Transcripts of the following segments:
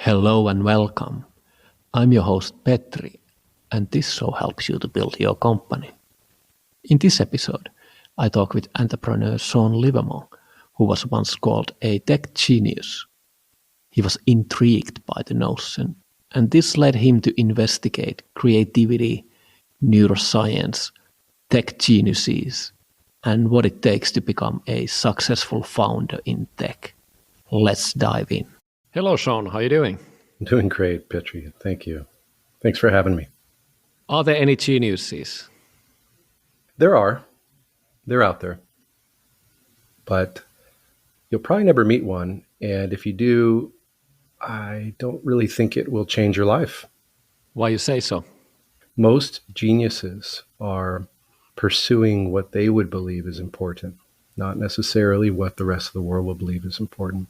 Hello and welcome. I'm your host Petri, and this show helps you to build your company. In this episode, I talk with entrepreneur Shawn Livermore, who was once called a tech genius. He was intrigued by the notion, and this led him to investigate creativity, neuroscience, tech geniuses, and what it takes to become a successful founder in tech. Let's dive in. Hello, Shawn. How are you doing? I'm doing great, Petri. Thank you. Thanks for having me. Are there any geniuses? There are. They're out there. But you'll probably never meet one. And if you do, I don't really think it will change your life. Why you say so? Most geniuses are pursuing what they would believe is important, not necessarily what the rest of the world will believe is important.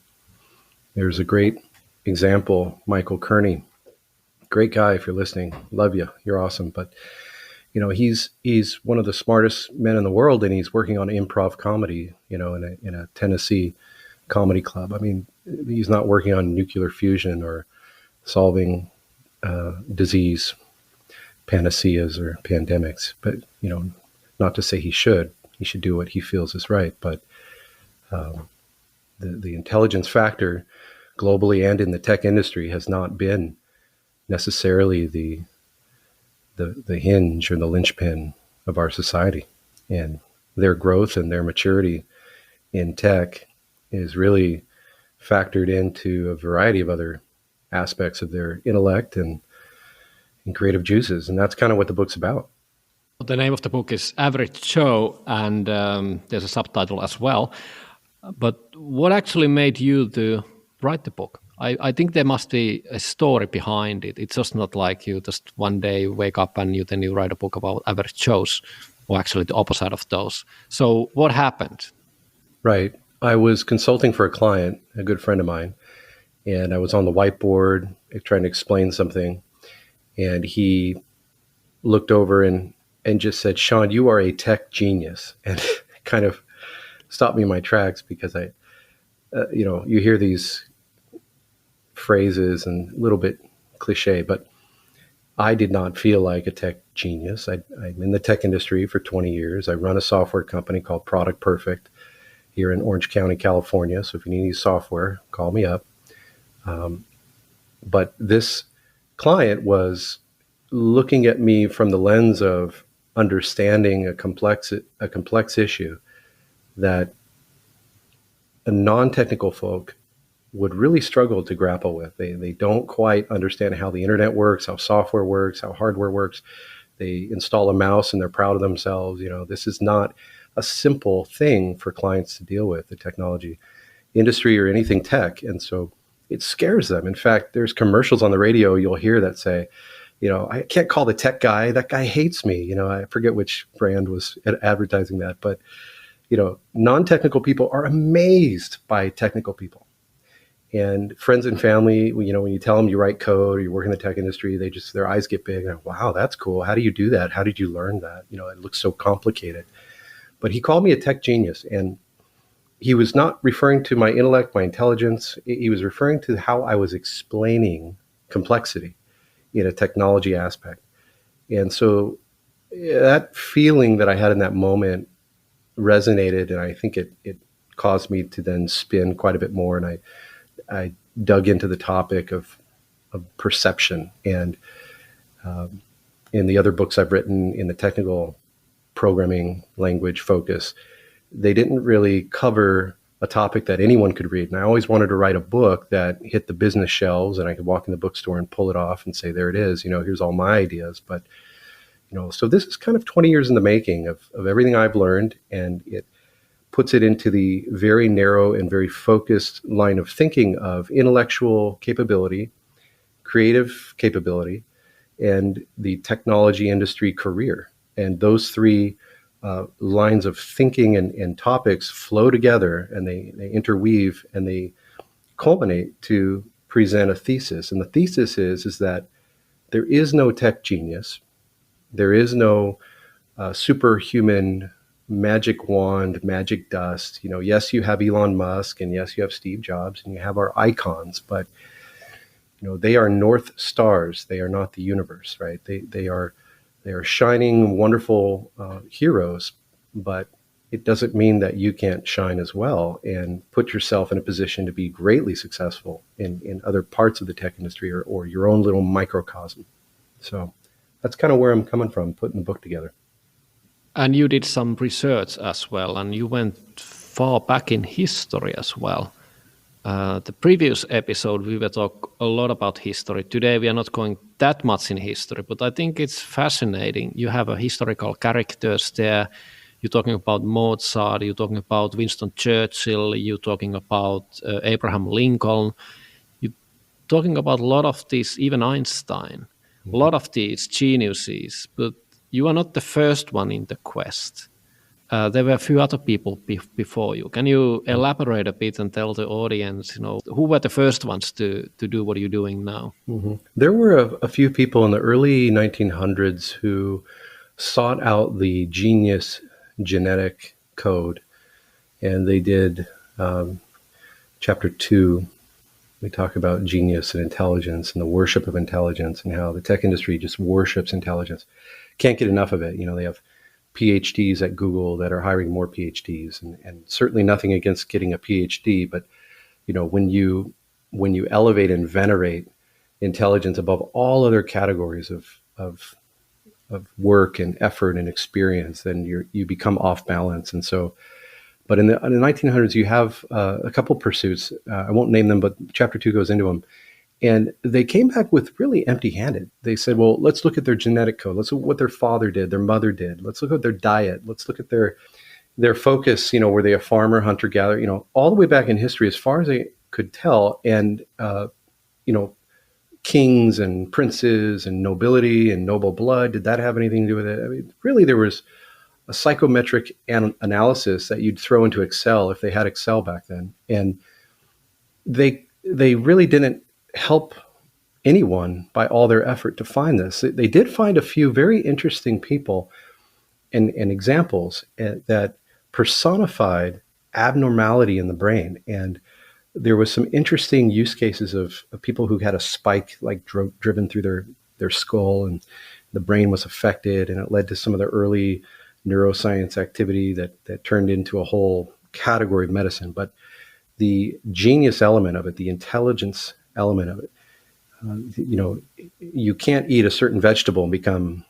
There's a great example, Michael Kearney. Great guy if you're listening. Love you. You're awesome. But he's one of the smartest men in the world, and he's working on improv comedy, in a Tennessee comedy club. I mean, he's not working on nuclear fusion or solving disease panaceas or pandemics. But not to say he should. He should do what he feels is right. But the intelligence factor globally and in the tech industry has not been necessarily the hinge or the linchpin of our society. And their growth and their maturity in tech is really factored into a variety of other aspects of their intellect and creative juices. And that's kind of what the book's about. The name of the book is Average Joe, and there's a subtitle as well. But what actually made you to write the book? I think there must be a story behind it. It's just not like you just one day wake up and then you write a book about average Joes, or actually the opposite of those. So what happened? Right. I was consulting for a client, a good friend of mine, and I was on the whiteboard trying to explain something. And he looked over and just said, "Shawn, you are a tech genius." And kind of stopped me in my tracks because you hear these phrases and a little bit cliche, but I did not feel like a tech genius. I'm in the tech industry for 20 years. I run a software company called Product Perfect here in Orange County, California. So if you need any software, call me up. But this client was looking at me from the lens of understanding a complex issue that a non-technical folk would really struggle to grapple with. They don't quite understand how the internet works, how software works, how hardware works. They install a mouse and they're proud of themselves. This is not a simple thing for clients to deal with, the technology industry or anything tech. And so it scares them. In fact, there's commercials on the radio you'll hear that say, I can't call the tech guy. That guy hates me. I forget which brand was advertising that. But, non-technical people are amazed by technical people. And friends and family, when you tell them you write code or you work in the tech industry, their eyes get big. And, wow, that's cool. How do you do that? How did you learn that? It looks so complicated. But he called me a tech genius. And he was not referring to my intellect, my intelligence. He was referring to how I was explaining complexity in a technology aspect. And so that feeling that I had in that moment resonated. And I think it caused me to then spin quite a bit more. And I dug into the topic of perception. And in the other books I've written in the technical programming language focus, they didn't really cover a topic that anyone could read. And I always wanted to write a book that hit the business shelves and I could walk in the bookstore and pull it off and say, there it is, here's all my ideas. But, so this is kind of 20 years in the making of everything I've learned, and it puts it into the very narrow and very focused line of thinking of intellectual capability, creative capability, and the technology industry career. And those three lines of thinking and topics flow together, and they interweave, and they culminate to present a thesis. And the thesis is that there is no tech genius. There is no superhuman magic wand, magic dust. Yes, you have Elon Musk, and yes, you have Steve Jobs, and you have our icons, but They are North Stars. They are not the universe, right? They are shining, wonderful heroes, but it doesn't mean that you can't shine as well and put yourself in a position to be greatly successful in other parts of the tech industry or your own little microcosm. So that's kind of where I'm coming from, putting the book together. And you did some research as well, and you went far back in history as well. The previous episode, we were talking a lot about history. Today, we are not going that much in history, but I think it's fascinating. You have a historical characters there. You're talking about Mozart. You're talking about Winston Churchill. You're talking about Abraham Lincoln. You're talking about a lot of these, even Einstein, a lot of these geniuses. But you are not the first one in the quest. There were a few other people before you. Can you elaborate a bit and tell the audience, who were the first ones to do what you're doing now? Mm-hmm. There were a few people in the early 1900s who sought out the genius genetic code, and they did chapter 2. We talk about genius and intelligence and the worship of intelligence and how the tech industry just worships intelligence. Can't get enough of it. They have PhDs at Google that are hiring more PhDs, and certainly nothing against getting a PhD, but when you elevate and venerate intelligence above all other categories of work and effort and experience, then you become off balance. And so, but in the 1900s, you have a couple pursuits. I won't name them, but chapter 2 goes into them. And they came back with really empty-handed. They said, well, let's look at their genetic code. Let's look at what their father did, their mother did. Let's look at their diet. Let's look at their focus. Were they a farmer, hunter, gatherer? All the way back in history, as far as they could tell. And, kings and princes and nobility and noble blood, did that have anything to do with it? I mean, really, there was a psychometric analysis that you'd throw into Excel if they had Excel back then. And they really didn't help anyone by all their effort to find this. They did find a few very interesting people and examples that personified abnormality in the brain. And there was some interesting use cases of people who had a spike like driven through their skull, and the brain was affected, and it led to some of the early neuroscience activity that turned into a whole category of medicine. But the genius element of it, the intelligence element of it, you can't eat a certain vegetable and become,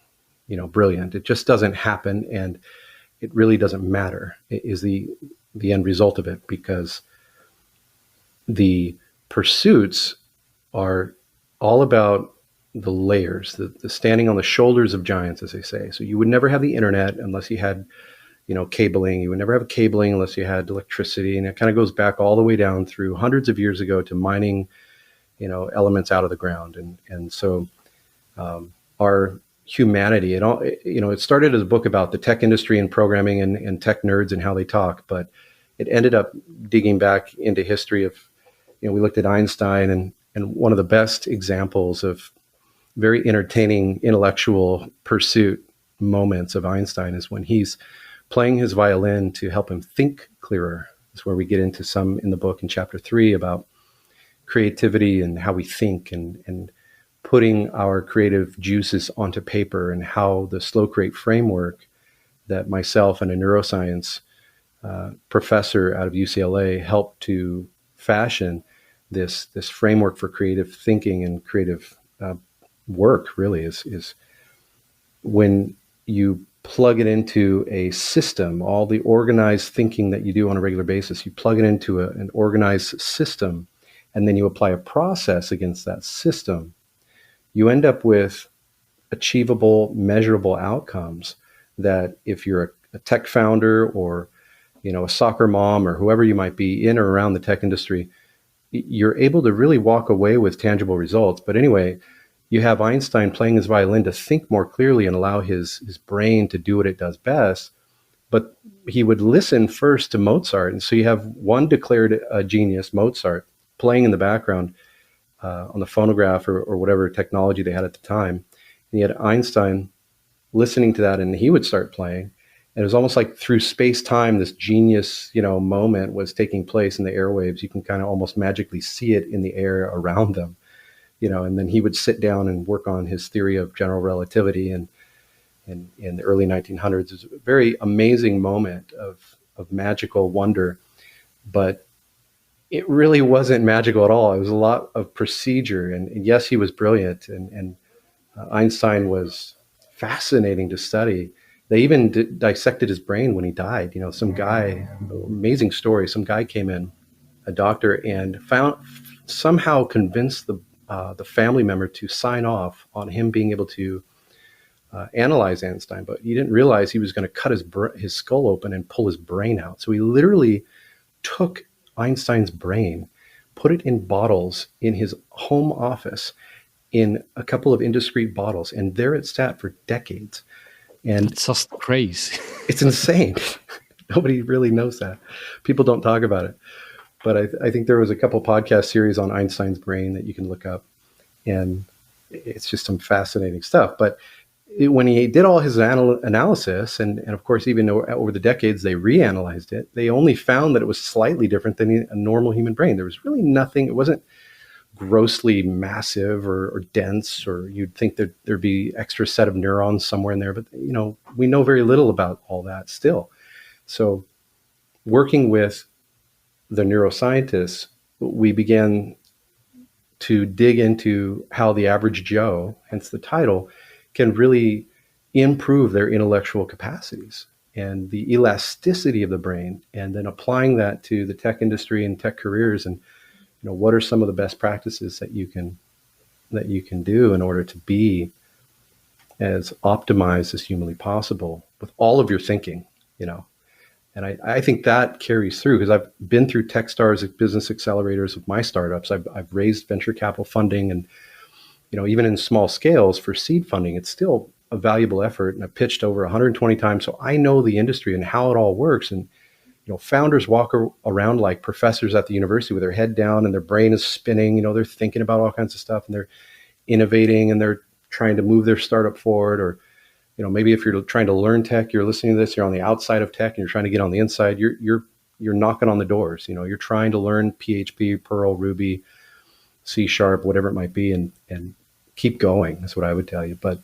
brilliant. It just doesn't happen, and it really doesn't matter. It is the end result of it, because the pursuits are all about the layers, the standing on the shoulders of giants, as they say. So you would never have the internet unless you had, cabling. You would never have cabling unless you had electricity. And it kind of goes back all the way down through hundreds of years ago to mining, elements out of the ground. And so our humanity, it started as a book about the tech industry and programming and tech nerds and how they talk, but it ended up digging back into history of, we looked at Einstein, and one of the best examples of very entertaining intellectual pursuit moments of Einstein is when he's playing his violin to help him think clearer. That's where we get into some in the book in chapter 3 about creativity and how we think and putting our creative juices onto paper, and how the slow create framework that myself and a neuroscience professor out of UCLA helped to fashion this framework for creative thinking and creative work really is when you plug it into a system, all the organized thinking that you do on a regular basis, you plug it into an organized system, and then you apply a process against that system, you end up with achievable, measurable outcomes that if you're a tech founder or, a soccer mom or whoever you might be in or around the tech industry, you're able to really walk away with tangible results. But anyway, you have Einstein playing his violin to think more clearly and allow his brain to do what it does best. But he would listen first to Mozart. And so you have one declared genius, Mozart, playing in the background on the phonograph or whatever technology they had at the time. And you had Einstein listening to that, and he would start playing. And it was almost like through space-time, this genius, moment was taking place in the airwaves. You can kind of almost magically see it in the air around them. and then he would sit down and work on his theory of general relativity. And in the early 1900s, it was a very amazing moment of magical wonder, but it really wasn't magical at all. It was a lot of procedure. And yes, he was brilliant. And Einstein was fascinating to study. They even dissected his brain when he died. Some guy, amazing story. Some guy came in, a doctor, and somehow convinced the family member to sign off on him being able to analyze Einstein, but he didn't realize he was going to cut his skull open and pull his brain out. So he literally took Einstein's brain, put it in bottles in his home office, in a couple of indiscreet bottles, and there it sat for decades. And it's just crazy. It's insane. Nobody really knows that. People don't talk about it. But I think there was a couple podcast series on Einstein's brain that you can look up, and it's just some fascinating stuff. But when he did all his analysis, and of course, even over the decades, they reanalyzed it, they only found that it was slightly different than a normal human brain. There was really nothing. It wasn't grossly massive or dense, or you'd think that there'd be extra set of neurons somewhere in there. But, we know very little about all that still. So working with the neuroscientists, we began to dig into how the average Joe, hence the title, can really improve their intellectual capacities and the elasticity of the brain, and then applying that to the tech industry and tech careers. And what are some of the best practices that you can do in order to be as optimized as humanly possible with all of your thinking, And I think that carries through, because I've been through Techstars, business accelerators with my startups. I've raised venture capital funding, and even in small scales for seed funding, it's still a valuable effort. And I've pitched over 120 times, so I know the industry and how it all works. And founders walk around like professors at the university with their head down and their brain is spinning. They're thinking about all kinds of stuff, and they're innovating, and they're trying to move their startup forward. Or maybe if you're trying to learn tech, you're listening to this, you're on the outside of tech and you're trying to get on the inside, you're knocking on the doors. You're trying to learn PHP, Perl, Ruby, C#, whatever it might be, and keep going. That's what I would tell you. But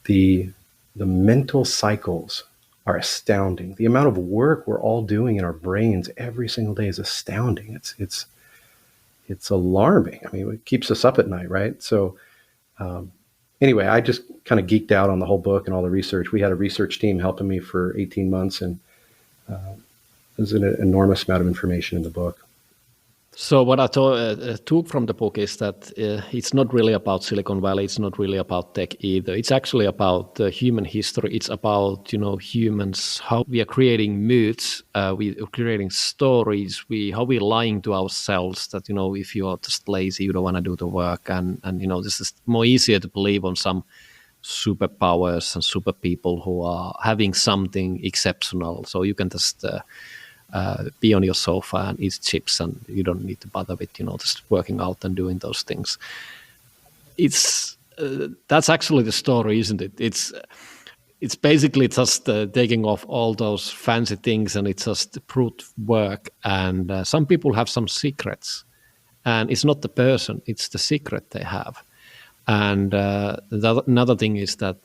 the mental cycles are astounding. The amount of work we're all doing in our brains every single day is astounding. It's alarming. I mean, it keeps us up at night, right? So anyway, I just kind of geeked out on the whole book and all the research. We had a research team helping me for 18 months, and there's an enormous amount of information in the book. So what I took from the book is that it's not really about Silicon Valley. It's not really about tech either. It's actually about human history. It's about, humans, how we are creating myths, we are creating stories, how we're lying to ourselves that, if you are just lazy, you don't want to do the work. And this is more easier to believe on some superpowers and super people who are having something exceptional. So you can just be on your sofa and eat chips, and you don't need to bother with just working out and doing those things. It's that's actually the story, isn't it? It's basically just taking off all those fancy things, and it's just brute work. And some people have some secrets, and it's not the person, it's the secret they have. And another thing is that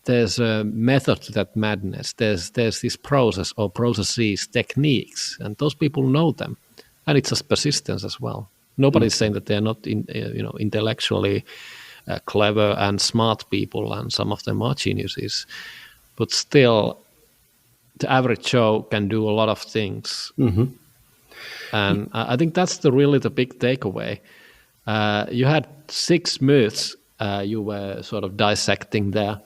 there's a method to that madness. There's this process or processes, techniques, and those people know them. And it's just persistence as well. Nobody's saying that they're not intellectually clever and smart people, and some of them are geniuses. But still, the average Joe can do a lot of things. Mm-hmm. And I think that's really the big takeaway. You had 6 myths you were sort of dissecting there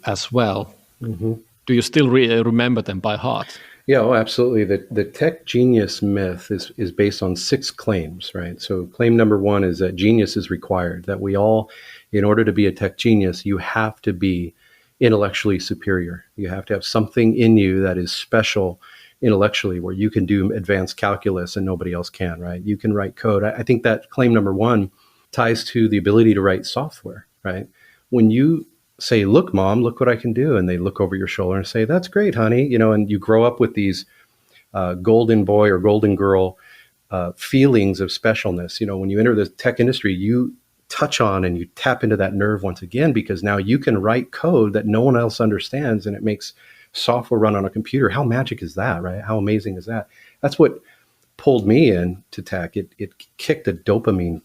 as well. Mm-hmm. Do you still remember them by heart? Yeah, absolutely. The tech genius myth is based on 6 claims, right? So claim number 1 is that genius is required, that we all, in order to be a tech genius, you have to be intellectually superior. You have to have something in you that is special intellectually, where you can do advanced calculus and nobody else can, right? You can write code. I think that claim number 1 ties to the ability to write software, right? When you say, look, mom, look what I can do, and they look over your shoulder and say, that's great, honey, and you grow up with these golden boy or golden girl feelings of specialness. When you enter the tech industry, you touch on and you tap into that nerve once again, because now you can write code that no one else understands, and it makes software run on a computer. How magic is that, right? How amazing is that? That's what pulled me into tech. It kicked a dopamine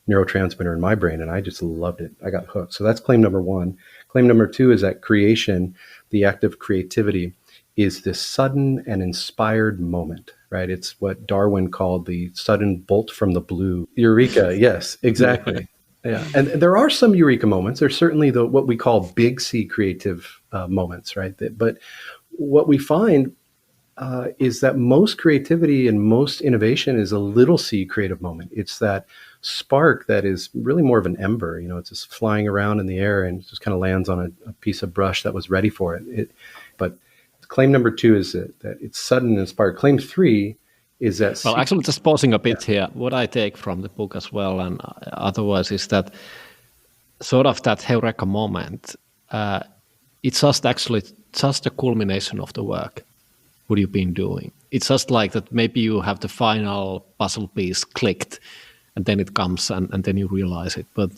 neurotransmitter in my brain, and I just loved it. I got hooked. So that's claim number one. Claim number two is that creation, the act of creativity, is this sudden and inspired moment, right? It's what Darwin called the sudden bolt from the blue. Eureka, yes, exactly. Yeah, and there are some eureka moments. There's certainly what we call big C creative moments, right? But what we find is that most creativity and most innovation is a little c creative moment. It's that spark that is really more of an ember. It's just flying around in the air and just kind of lands on a piece of brush that was ready for it. But claim number two is that it's sudden and inspired. Claim three is that... Well, actually, just pausing a bit here, what I take from the book as well, and otherwise, is that sort of that Eureka moment, it's just actually just the culmination of the work. What you've been doing. It's just like that maybe you have the final puzzle piece clicked, and then it comes and then you realize it. But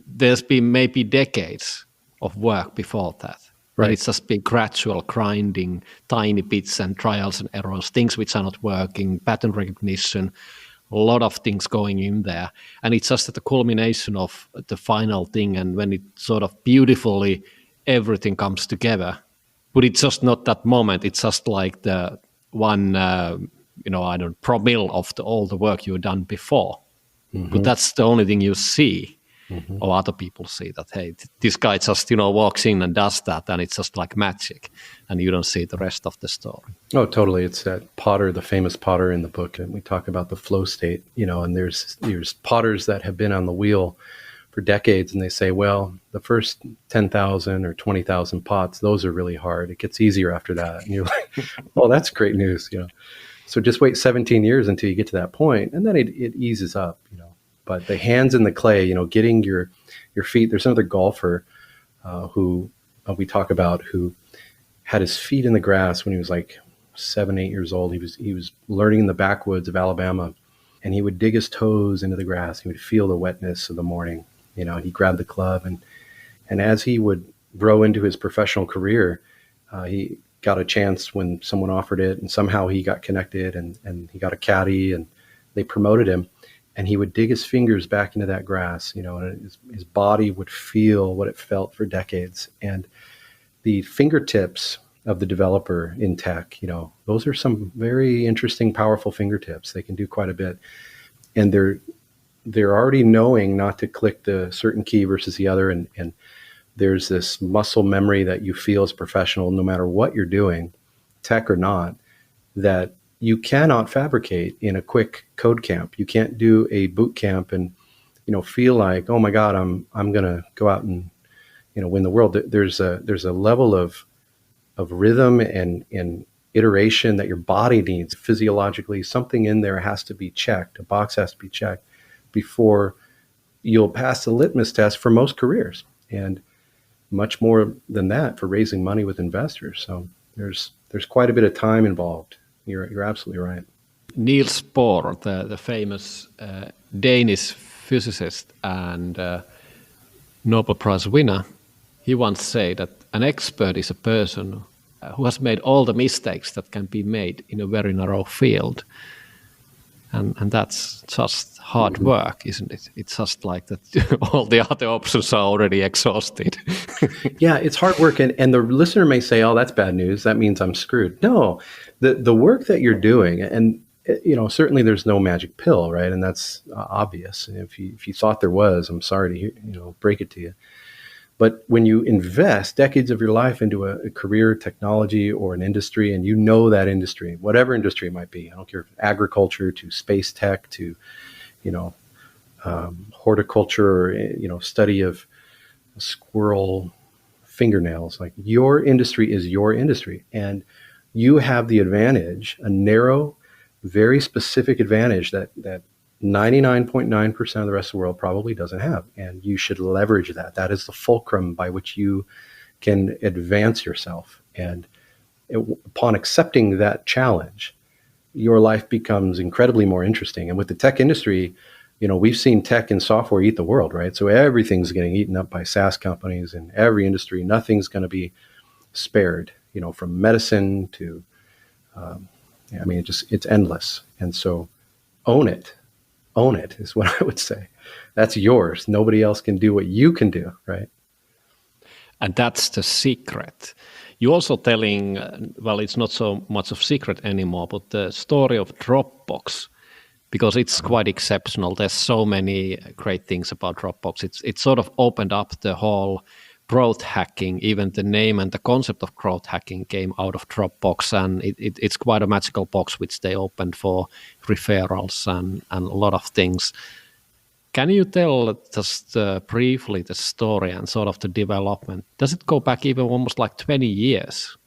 there's been maybe decades of work before that. Right. And it's just been gradual grinding, tiny bits and trials and errors, things which are not working, pattern recognition, a lot of things going in there. And it's just at the culmination of the final thing, and when it sort of beautifully everything comes together. But it's just not that moment. It's just like the one, I don't promille of all the work you've done before. Mm-hmm. But that's the only thing you see, or other people see that, hey, this guy just, walks in and does that, and it's just like magic, and you don't see the rest of the story. Oh, totally. It's that Potter, the famous Potter in the book, and we talk about the flow state, and there's potters that have been on the wheel for decades, and they say, well, the first 10,000 or 20,000 pots, those are really hard. It gets easier after that. And you're like, oh, that's great news. So just wait 17 years until you get to that point, and then it eases up. But the hands in the clay, getting your feet. There's another golfer who we talk about, who had his feet in the grass when he was like 7, 8 years old. He was learning in the backwoods of Alabama, and he would dig his toes into the grass. He would feel the wetness of the morning. He grabbed the club, and as he would grow into his professional career, he got a chance when someone offered it, and somehow he got connected, and he got a caddy, and they promoted him, and he would dig his fingers back into that grass, and his body would feel what it felt for decades. And the fingertips of the developer in tech, those are some very interesting, powerful fingertips. They can do quite a bit, and they're already knowing not to click the certain key versus the other. And there's this muscle memory that you feel as a professional, no matter what you're doing, tech or not, that you cannot fabricate in a quick code camp. You can't do a boot camp and, feel like, oh my God, I'm going to go out and, win the world. There's a level of rhythm and iteration that your body needs physiologically. Something in there has to be checked. A box has to be checked before you'll pass the litmus test for most careers, and much more than that for raising money with investors. So there's quite a bit of time involved. You're absolutely right. Niels Bohr, the famous Danish physicist and Nobel Prize winner, he once said that an expert is a person who has made all the mistakes that can be made in a very narrow field. And that's just hard work, isn't it? It's just like that all the other options are already exhausted. Yeah, it's hard work. And the listener may say, oh, that's bad news. That means I'm screwed. No, the work that you're doing, and certainly there's no magic pill, right? And that's obvious. And if you thought there was, I'm sorry to break it to you. But when you invest decades of your life into a career, technology, or an industry, and that industry, whatever industry it might be, I don't care if agriculture to space tech to, horticulture or, study of squirrel fingernails, like your industry is your industry. And you have the advantage, a narrow, very specific advantage that 99.9% of the rest of the world probably doesn't have. And you should leverage that. That is the fulcrum by which you can advance yourself. And upon accepting that challenge, your life becomes incredibly more interesting. And with the tech industry, we've seen tech and software eat the world, right? So everything's getting eaten up by SaaS companies in every industry. Nothing's going to be spared, from medicine to, it's endless. And so own it is what I would say. That's yours. Nobody else can do what you can do, right? And that's the secret. You're also telling, well, it's not so much of secret anymore, but the story of Dropbox, because it's quite exceptional. There's so many great things about Dropbox. It sort of opened up the whole growth hacking. Even the name and the concept of growth hacking came out of Dropbox, and it's quite a magical box which they opened for referrals and a lot of things. Can you tell just briefly the story and sort of the development? Does it go back even almost like 20 years?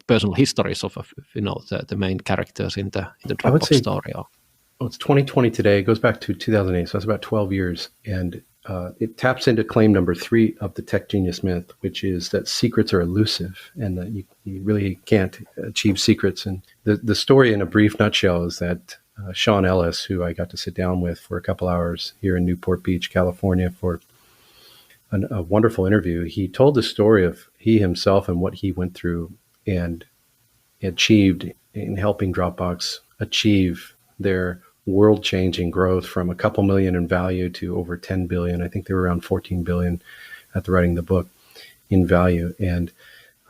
Personal histories of the main characters in the Dropbox story. It's 2020 today. It goes back to 2008, so that's about 12 years, and it taps into claim number 3 of the tech genius myth, which is that secrets are elusive and that you really can't achieve secrets. And the story, in a brief nutshell, is that Sean Ellis, who I got to sit down with for a couple hours here in Newport Beach, California, for a wonderful interview, he told the story of he himself and what he went through and achieved in helping Dropbox achieve their world-changing growth from a couple million in value to over 10 billion. I think they were around 14 billion at the writing of the book in value. And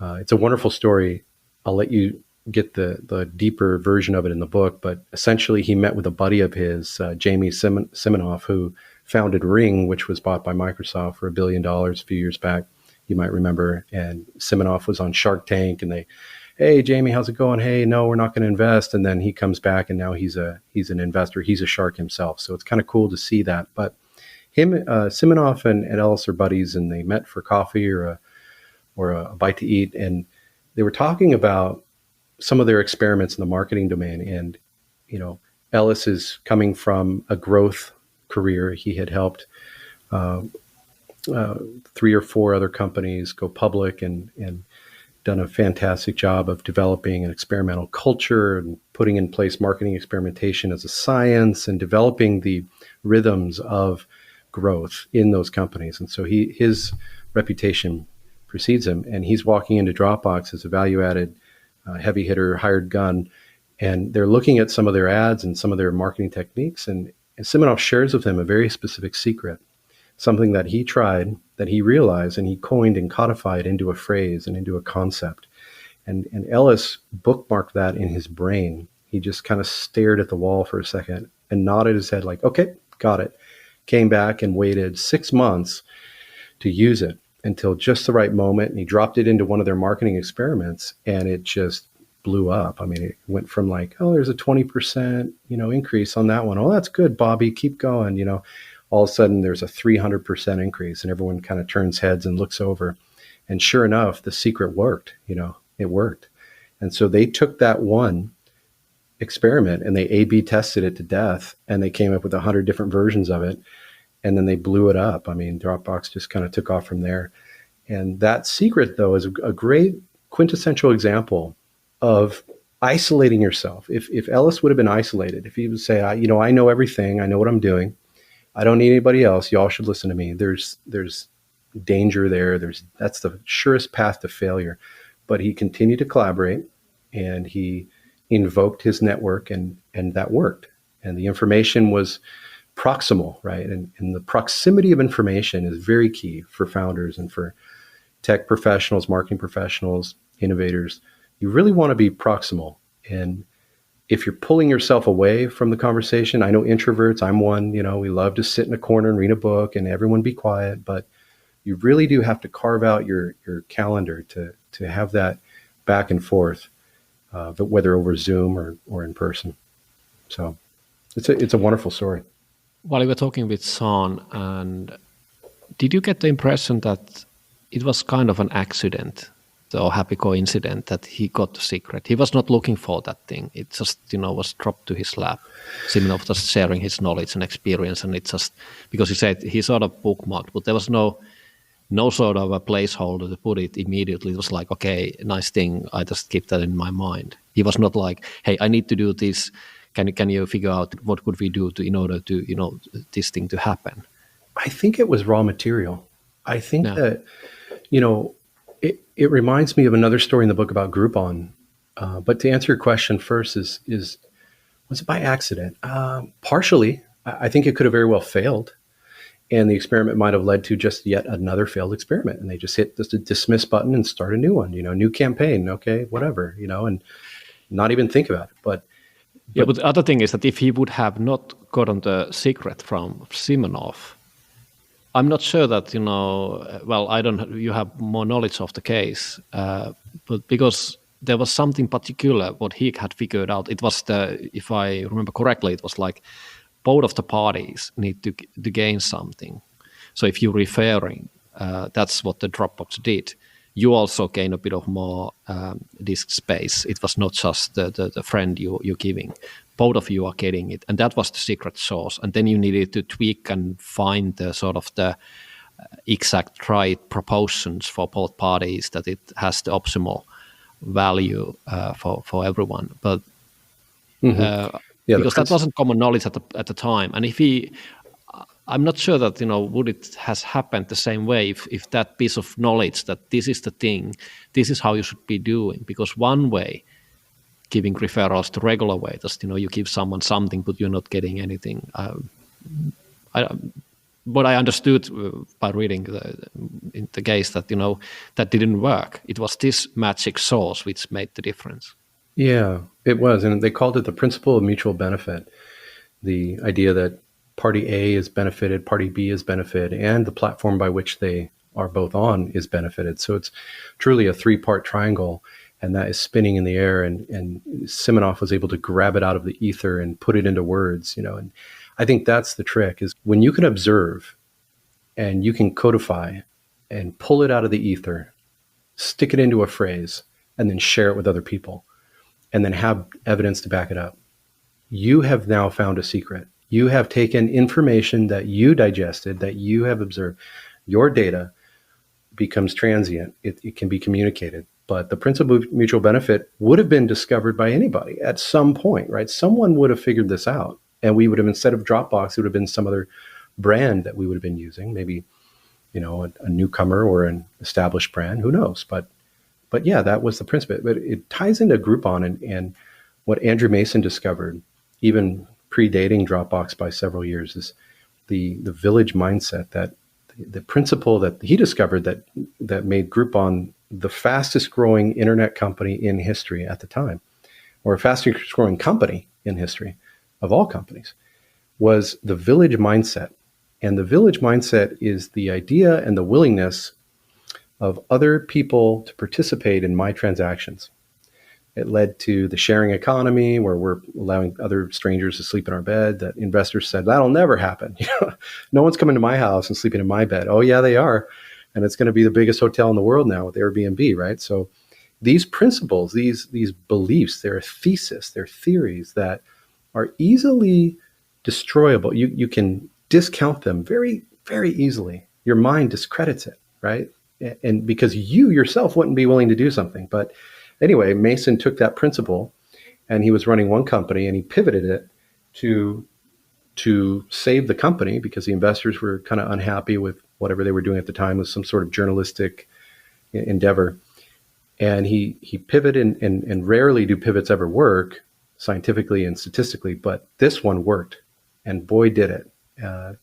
it's a wonderful story. I'll let you get the deeper version of it in the book, but essentially he met with a buddy of his, Jamie Siminoff, who founded Ring, which was bought by Microsoft for $1 billion a few years back, you might remember. And Siminoff was on Shark Tank, and hey, Jamie, how's it going? Hey, no, we're not going to invest. And then he comes back, and now he's an investor. He's a shark himself. So it's kind of cool to see that. But him, Siminoff and Ellis are buddies, and they met for coffee or a bite to eat. And they were talking about some of their experiments in the marketing domain. And, Ellis is coming from a growth career. He had helped 3 or 4 other companies go public and done a fantastic job of developing an experimental culture and putting in place marketing experimentation as a science and developing the rhythms of growth in those companies. And so his reputation precedes him, and he's walking into Dropbox as a value-added heavy hitter, hired gun, and they're looking at some of their ads and some of their marketing techniques, and Siminoff shares with him a very specific secret, something that he tried, that he realized, and he coined and codified into a phrase and into a concept. And Ellis bookmarked that in his brain. He just kind of stared at the wall for a second and nodded his head like, okay, got it. Came back and waited 6 months to use it until just the right moment. And he dropped it into one of their marketing experiments, and it just blew up. I mean, it went from like, oh, there's a 20%, increase on that one. Oh, that's good, Bobby, keep going. All of a sudden there's a 300% increase, and everyone kind of turns heads and looks over. And sure enough, the secret worked, it worked. And so they took that one experiment and they A/B tested it to death, and they came up with 100 different versions of it. And then they blew it up. I mean, Dropbox just kind of took off from there. And that secret, though, is a great quintessential example of isolating yourself. If Ellis would have been isolated, if he would say, I know everything, I know what I'm doing, I don't need anybody else, y'all should listen to me, there's danger there. That's the surest path to failure. But he continued to collaborate, and he invoked his network, and that worked. And the information was proximal, right? And the proximity of information is very key for founders and for tech professionals, marketing professionals, innovators. You really want to be proximal. And if you're pulling yourself away from the conversation, I know introverts, I'm one, we love to sit in a corner and read a book and everyone be quiet, but you really do have to carve out your calendar to have that back and forth, but whether over Zoom or in person. So it's a wonderful story. While you were talking with Shawn, and did you get the impression that it was kind of an accident or happy coincidence that he got the secret? He was not looking for that thing. It just, was dropped to his lap. Siminoff just sharing his knowledge and experience, and it just, because he said he sort of bookmarked, but there was no no sort of a placeholder to put it immediately. It was like, okay, nice thing. I just keep that in my mind. He was not like, hey, I need to do this. Can you figure out what could we do in order to, this thing to happen? I think it was raw material. I think Yeah. that, it reminds me of another story in the book about Groupon. But to answer your question first was it by accident? Partially. I think it could have very well failed. And the experiment might have led to just yet another failed experiment. And they just hit the dismiss button and start a new one, new campaign. Okay, whatever, and not even think about it. But the other thing is that if he would have not gotten the secret from Simonov, I'm not sure that, I don't, you have more knowledge of the case, but because there was something particular what he had figured out. It was if I remember correctly, it was like both of the parties need to gain something. So if you're referring, that's what the Dropbox did. You also gain a bit of more disk space. It was not just the friend you're giving. Both of you are getting it. And that was the secret sauce. And then you needed to tweak and find the sort of the exact right proportions for both parties that it has the optimal value for everyone. But because that wasn't common knowledge at the time. And I'm not sure that, would it has happened the same way if that piece of knowledge that this is the thing, this is how you should be doing. Because one way, giving referrals the regular way, just, you give someone something, but you're not getting anything. What I understood by reading the case that, that didn't work. It was this magic sauce which made the difference. Yeah, it was. And they called it the principle of mutual benefit. The idea that party A is benefited, party B is benefited, and the platform by which they are both on is benefited. So it's truly a three-part triangle, and that is spinning in the air. And Simonov was able to grab it out of the ether and put it into words, and I think that's the trick, is when you can observe and you can codify and pull it out of the ether, stick it into a phrase, and then share it with other people, and then have evidence to back it up. You have now found a secret. You have taken information that you digested, that you have observed. Your data becomes transient. It can be communicated. But the principle of mutual benefit would have been discovered by anybody at some point, right? Someone would have figured this out. And we would have, instead of Dropbox, it would have been some other brand that we would have been using. Maybe, a newcomer or an established brand. Who knows? But yeah, that was the principle. But it ties into Groupon and what Andrew Mason discovered, even predating Dropbox by several years, is the village mindset, that the principle that he discovered that made Groupon the fastest growing internet company in history at the time, or fastest growing company in history of all companies, was the village mindset. And the village mindset is the idea and the willingness of other people to participate in my transactions. It led to the sharing economy, where we're allowing other strangers to sleep in our bed, that investors said, that'll never happen. No one's coming to my house and sleeping in my bed. Oh yeah, they are. And it's going to be the biggest hotel in the world now with Airbnb, right? So these principles, these beliefs, they're a thesis, they're theories that are easily destroyable. You can discount them very, very easily. Your mind discredits it, right? And because you yourself wouldn't be willing to do something. But anyway, Mason took that principle, and he was running one company, and he pivoted it to save the company, because the investors were kind of unhappy with whatever they were doing at the time, with some sort of journalistic endeavor. And he pivoted, and rarely do pivots ever work scientifically and statistically, but this one worked, and boy did it.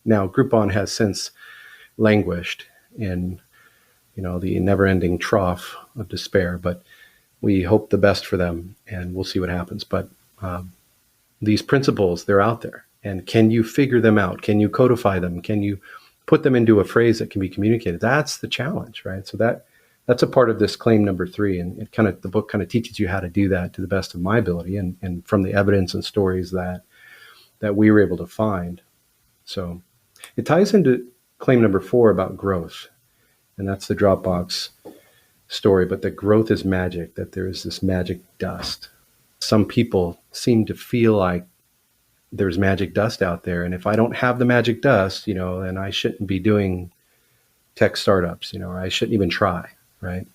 Now Groupon has since languished in the never-ending trough of despair, but we hope the best for them, and we'll see what happens. But these principles, they're out there, and can you figure them out? Can you codify them? Can you put them into a phrase that can be communicated? That's the challenge, right? So that's a part of this claim number 3, and the book kind of teaches you how to do that to the best of my ability, and from the evidence and stories that we were able to find. So it ties into claim number 4 about growth, and that's the Dropbox story, but that growth is magic, that there is this magic dust. Some people seem to feel like there's magic dust out there, and if I don't have the magic dust, then I shouldn't be doing tech startups, or I shouldn't even try, right?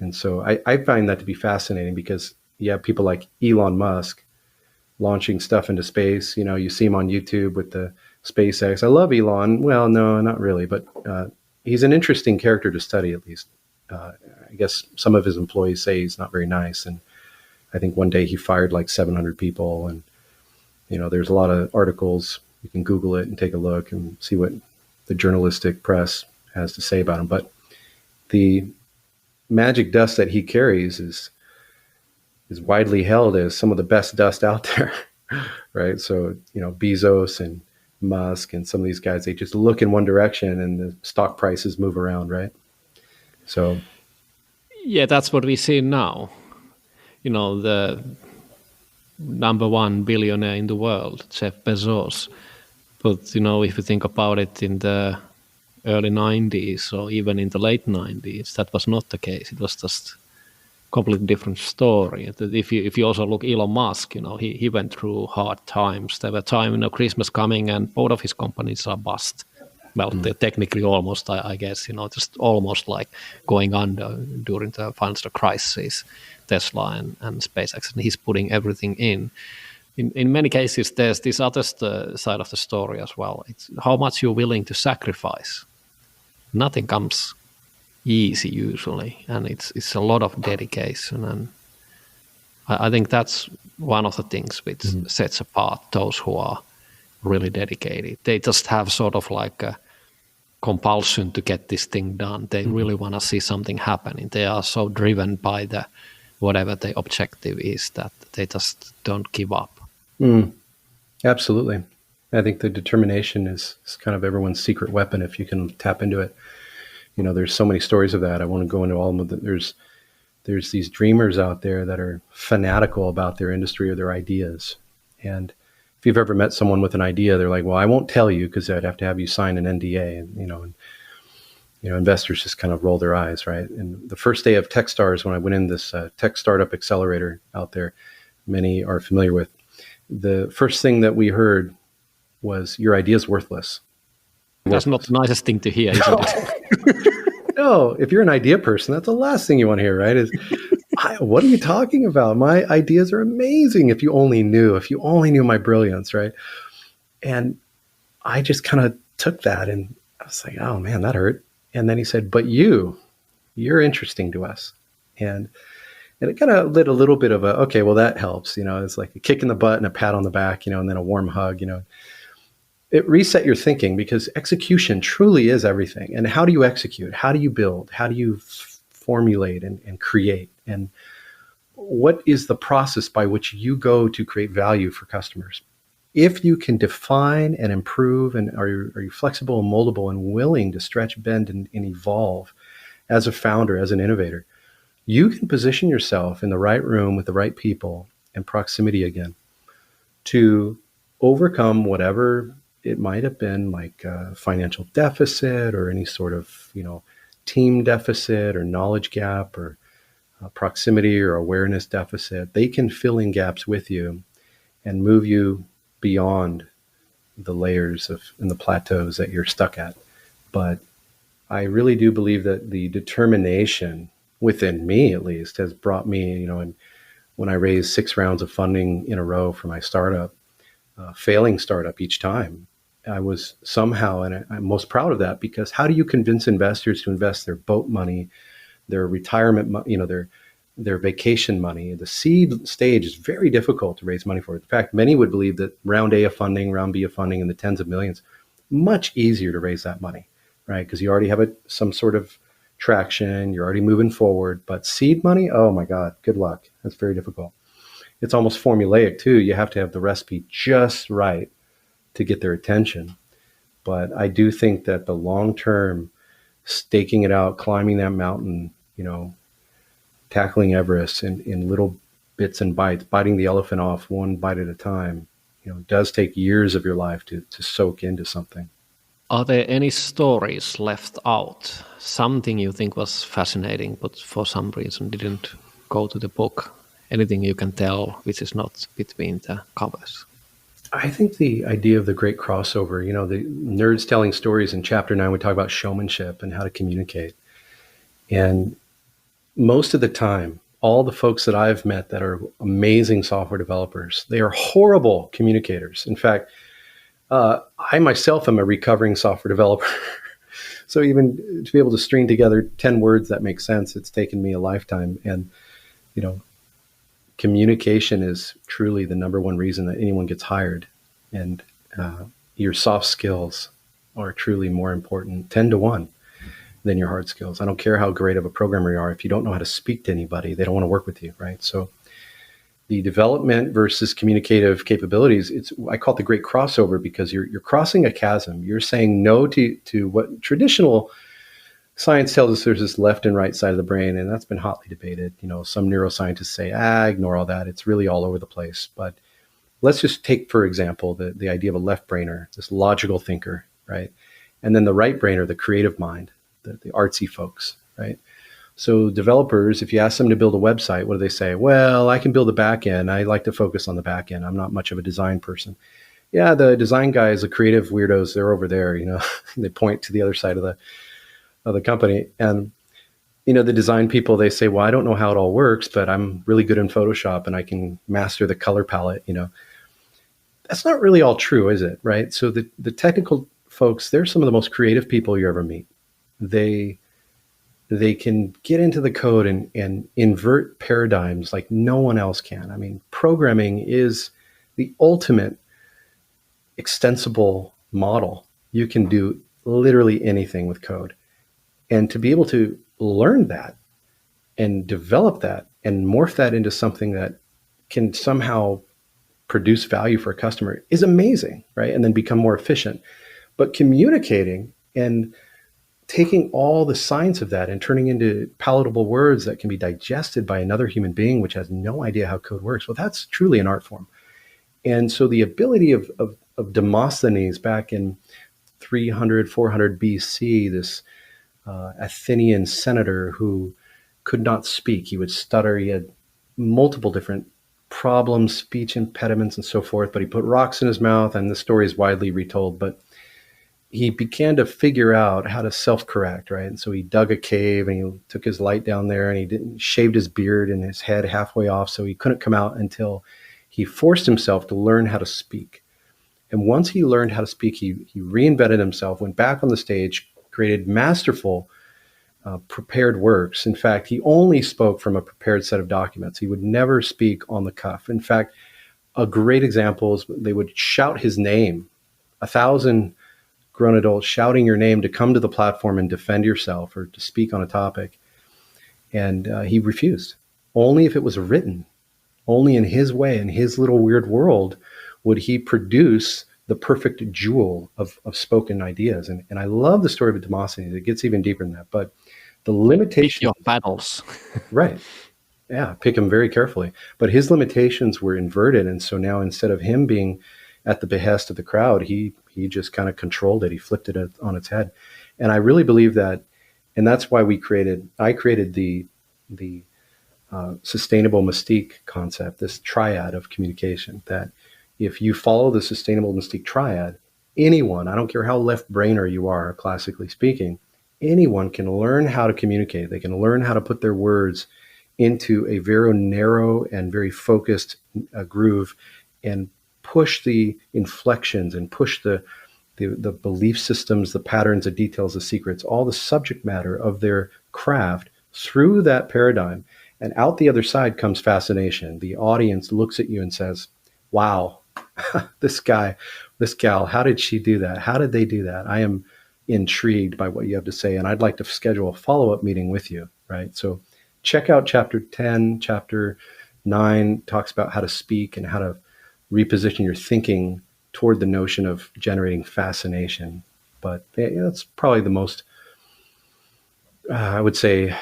And so I find that to be fascinating because you have people like Elon Musk launching stuff into space. You see him on YouTube with the SpaceX. I love Elon. Well, no, not really, but he's an interesting character to study, at least. I guess some of his employees say he's not very nice. And I think one day he fired like 700 people. And, there's a lot of articles. You can Google it and take a look and see what the journalistic press has to say about him. But the magic dust that he carries is widely held as some of the best dust out there, right? So, Bezos and Musk and some of these guys, they just look in one direction and the stock prices move around, right? So, yeah, that's what we see now. The number one billionaire in the world, Jeff Bezos. But, if you think about it in the early 90s or even in the late 90s, that was not the case. It was just completely different story. If you also look Elon Musk, he went through hard times. There were times, Christmas coming and both of his companies are bust. Well, they're technically almost, I guess, just almost like going under during the financial crisis, Tesla and SpaceX, and he's putting everything in. In many cases, there's this other side of the story as well. It's how much you're willing to sacrifice. Nothing comes easy usually, and it's a lot of dedication, and I think that's one of the things which sets apart those who are really dedicated. They just have sort of like a compulsion to get this thing done. They really want to see something happening. They are so driven by whatever the objective is that they just don't give up. Absolutely. I think the determination is kind of everyone's secret weapon if you can tap into it. There's so many stories of that. I want to go into all of them. There's these dreamers out there that are fanatical about their industry or their ideas. And if you've ever met someone with an idea, they're like, well, I won't tell you because I'd have to have you sign an NDA. And, investors just kind of roll their eyes, right? And the first day of Techstars, when I went in this tech startup accelerator out there, many are familiar with, the first thing that we heard was, your idea is worthless. That's not the nicest thing to hear, isn't it? No, if you're an idea person, that's the last thing you want to hear, right? Is, what are you talking about? My ideas are amazing. If you only knew my brilliance, right? And I just kind of took that and I was like, oh man, that hurt. And then he said, but you're interesting to us. And it kind of lit a little bit of okay, well, that helps. It's like a kick in the butt and a pat on the back, and then a warm hug, It reset your thinking because execution truly is everything. And how do you execute? How do you build? How do you formulate and create? And what is the process by which you go to create value for customers? If you can define and improve, and are you flexible and moldable and willing to stretch, bend, and evolve as a founder, as an innovator, you can position yourself in the right room with the right people and proximity again to overcome whatever it might have been, like a financial deficit or any sort of, team deficit or knowledge gap or proximity or awareness deficit. They can fill in gaps with you and move you beyond the layers and the plateaus that you're stuck at. But I really do believe that the determination within me, at least, has brought me, and when I raised 6 rounds of funding in a row for my startup, failing startup each time, I was somehow, and I'm most proud of that, because how do you convince investors to invest their boat money, their retirement, their vacation money? The seed stage is very difficult to raise money for. In fact, many would believe that round A of funding, round B of funding in the tens of millions, much easier to raise that money, right? Because you already have some sort of traction, you're already moving forward. But seed money, oh my God, good luck. That's very difficult. It's almost formulaic too. You have to have the recipe just right to get their attention. But I do think that the long-term staking it out, climbing that mountain, tackling Everest in little bits and bytes, biting the elephant off one bite at a time, does take years of your life to soak into something. Are there any stories left out? Something you think was fascinating, but for some reason didn't go to the book? Anything you can tell which is not between the covers? I think the idea of the great crossover, the nerds telling stories in chapter 9, we talk about showmanship and how to communicate. And most of the time, all the folks that I've met that are amazing software developers, they are horrible communicators. In fact, I myself am a recovering software developer. So even to be able to string together 10 words that make sense, it's taken me a lifetime. And, communication is truly the number one reason that anyone gets hired. And your soft skills are truly more important, 10 to 1, than your hard skills. I don't care how great of a programmer you are. If you don't know how to speak to anybody, they don't want to work with you, right? So the development versus communicative capabilities, I call it the great crossover, because you're crossing a chasm. You're saying no to what traditional science tells us there's this left and right side of the brain, and that's been hotly debated. Some neuroscientists say, ignore all that. It's really all over the place. But let's just take, for example, the idea of a left brainer, this logical thinker, right? And then the right brainer, the creative mind, the artsy folks, right? So developers, if you ask them to build a website, what do they say? Well, I can build a back end. I like to focus on the back end. I'm not much of a design person. Yeah, the design guys, the creative weirdos, they're over there. They point to the other side of the company. And the design people, they say, well, I don't know how it all works, but I'm really good in Photoshop and I can master the color palette. That's not really all true, is it? Right? So the technical folks, they're some of the most creative people you ever meet. They can get into the code and invert paradigms like no one else can. I mean, programming is the ultimate extensible model. You can do literally anything with code. And to be able to learn that and develop that and morph that into something that can somehow produce value for a customer is amazing, right? And then become more efficient. But communicating and taking all the science of that and turning into palatable words that can be digested by another human being, which has no idea how code works, well, that's truly an art form. And so the ability of Demosthenes back in 300, 400 BC, this Athenian senator who could not speak, he would stutter, he had multiple different problems, speech impediments and so forth, but he put rocks in his mouth, and the story is widely retold, but he began to figure out how to self-correct, right? And so he dug a cave and he took his light down there and he shaved his beard and his head halfway off, so he couldn't come out until he forced himself to learn how to speak. And once he learned how to speak, he reinvented himself, went back on the stage, created masterful prepared works. In fact, he only spoke from a prepared set of documents. He would never speak on the cuff. In fact, a great example is they would shout his name, 1,000 grown adults shouting your name to come to the platform and defend yourself or to speak on a topic. And he refused. Only if it was written, only in his way, in his little weird world, would he produce the perfect jewel of spoken ideas. And I love the story of Demosthenes. It gets even deeper than that. But the limitation... Pick your battles. Right. Yeah, pick them very carefully. But his limitations were inverted. And so now instead of him being at the behest of the crowd, he just kind of controlled it. He flipped it on its head. And I really believe that, and that's why I created the sustainable mystique concept, this triad of communication, that if you follow the sustainable mystique triad, anyone, I don't care how left brainer you are, classically speaking, anyone can learn how to communicate. They can learn how to put their words into a very narrow and very focused groove and push the inflections and push the belief systems, the patterns, the details, the secrets, all the subject matter of their craft through that paradigm. And out the other side comes fascination. The audience looks at you and says, wow, this guy, this gal, how did she do that? How did they do that? I am intrigued by what you have to say, and I'd like to schedule a follow-up meeting with you, right? So check out chapter 10, chapter 9 talks about how to speak and how to reposition your thinking toward the notion of generating fascination. But that's probably the most, I would say,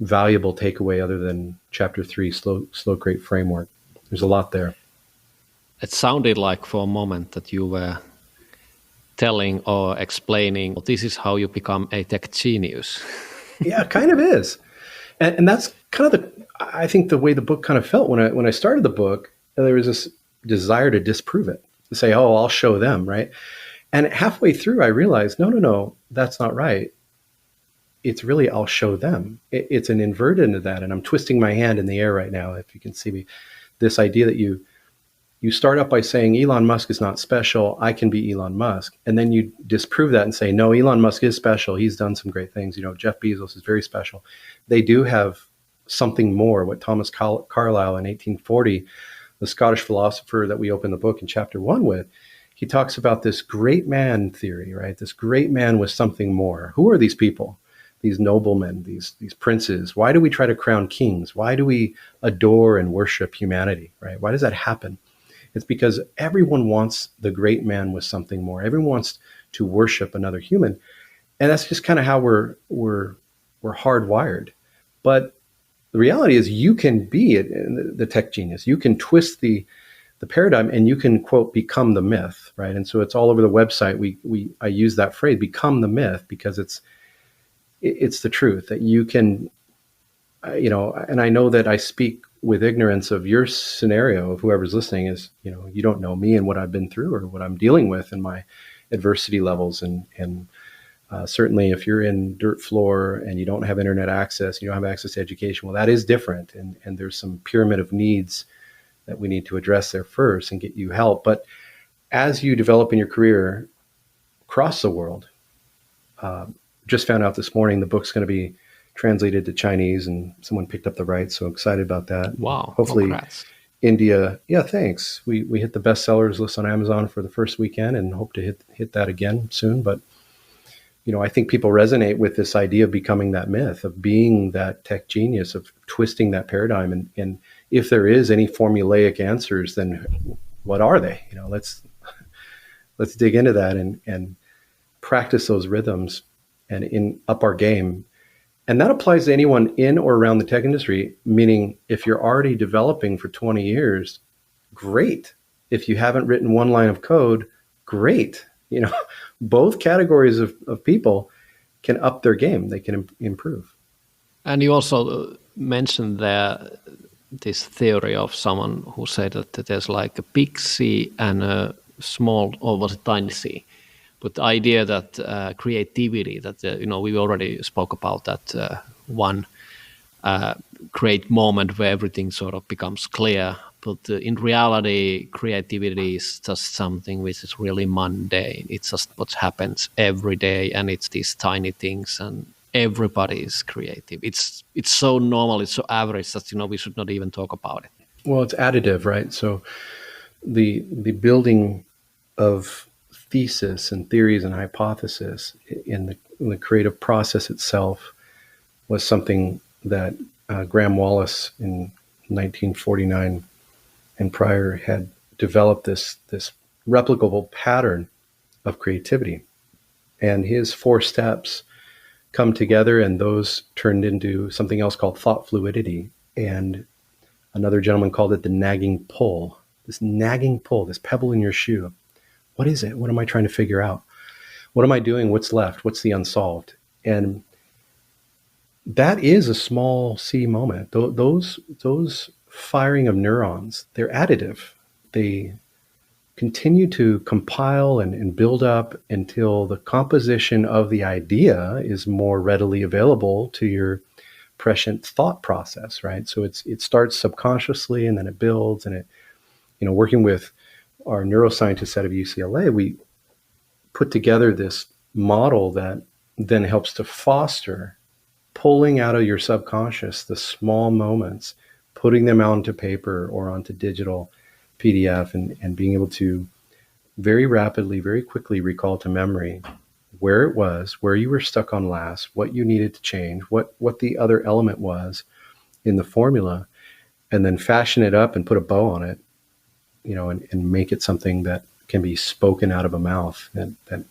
valuable takeaway other than chapter 3, slow create framework. There's a lot there. It sounded like for a moment that you were telling or explaining, well, this is how you become a tech genius. Yeah, it kind of is. And that's kind of I think the way the book kind of felt when I started the book. There was this desire to disprove it. say, oh, I'll show them, right? And halfway through, I realized, no, that's not right. It's really, I'll show them. It's an inverted of that. And I'm twisting my hand in the air right now, if you can see me. This idea that you start up by saying Elon Musk is not special, I can be Elon Musk. And then you disprove that and say, no, Elon Musk is special. He's done some great things. Jeff Bezos is very special. They do have something more. What Thomas Carlyle in 1840, the Scottish philosopher that we open the book in chapter 1 with, he talks about this great man theory, right? This great man with something more. Who are these people? These noblemen, these princes. Why do we try to crown kings? Why do we adore and worship humanity, right? Why does that happen? It's because everyone wants the great man with something more. Everyone wants to worship another human. And that's just kind of how we're hardwired. But the reality is you can be the tech genius. You can twist the paradigm and you can, quote, become the myth, right? And so it's all over the website. I use that phrase, become the myth, because it's the truth that you can, and I know that I speak with ignorance of your scenario, of whoever's listening, is, you don't know me and what I've been through or what I'm dealing with in my adversity levels. And certainly if you're in dirt floor and you don't have internet access, you don't have access to education, well, that is different. And there's some pyramid of needs that we need to address there first and get you help. But as you develop in your career across the world, just found out this morning the book's going to be translated to Chinese, and someone picked up the rights, so excited about that. Wow. Hopefully Congrats. India, yeah, thanks. We hit the bestsellers list on Amazon for the first weekend and hope to hit that again soon. But, I think people resonate with this idea of becoming that myth, of being that tech genius, of twisting that paradigm. And if there is any formulaic answers, then what are they? Let's dig into that and practice those rhythms and up our game. And that applies to anyone in or around the tech industry, meaning if you're already developing for 20 years, great. If you haven't written one line of code, great. Both categories of people can up their game. They can improve. And you also mentioned this theory of someone who said that there's like a big C and a small, or was it tiny C? But the idea that creativity, that, we already spoke about that one great moment where everything sort of becomes clear. But in reality, creativity is just something which is really mundane. It's just what happens every day, and it's these tiny things, and everybody is creative. It's so normal, it's so average that, we should not even talk about it. Well, it's additive, right? So the building of thesis and theories and hypothesis in the creative process itself was something that Graham Wallace in 1949 and prior had developed this replicable pattern of creativity. And his 4 steps come together, and those turned into something else called thought fluidity. And another gentleman called it the nagging pull. This nagging pull, this pebble in your shoe. What is it? What am I trying to figure out? What am I doing? What's left? What's the unsolved? And that is a small C moment. Those firing of neurons, they're additive. They continue to compile and build up until the composition of the idea is more readily available to your prescient thought process, right? So it starts subconsciously, and then it builds, and it, working with our neuroscientists out of UCLA, we put together this model that then helps to foster pulling out of your subconscious the small moments, putting them onto paper or onto digital PDF, and being able to very rapidly, very quickly recall to memory where it was, where you were stuck on last, what you needed to change, what the other element was in the formula, and then fashion it up and put a bow on it, and make it something that can be spoken out of a mouth that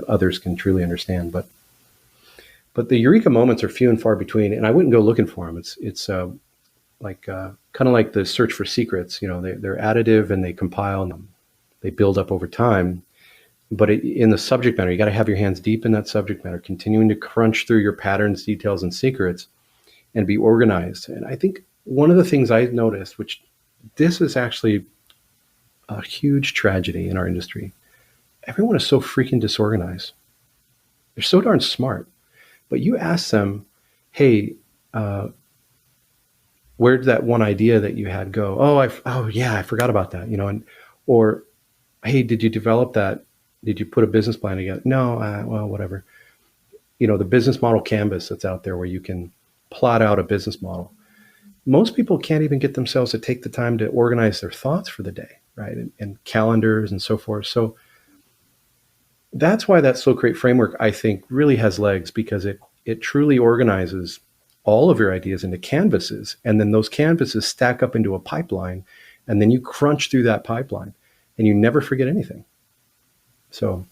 others can truly understand. But the eureka moments are few and far between, and I wouldn't go looking for them. It's like kind of like the search for secrets. They're additive, and they compile, and they build up over time. But in the subject matter, you got to have your hands deep in that subject matter, continuing to crunch through your patterns, details, and secrets, and be organized. And I think one of the things I noticed, which this is actually a huge tragedy in our industry. Everyone is so freaking disorganized. They're so darn smart. But you ask them, hey, where did that one idea that you had go? Oh yeah, I forgot about that. Or hey, did you develop that? Did you put a business plan together? No, well, whatever. The business model canvas that's out there where you can plot out a business model. Most people can't even get themselves to take the time to organize their thoughts for the day, right? And calendars and so forth. So that's why that slow create framework, I think, really has legs, because it truly organizes all of your ideas into canvases. And then those canvases stack up into a pipeline. And then you crunch through that pipeline and you never forget anything. So.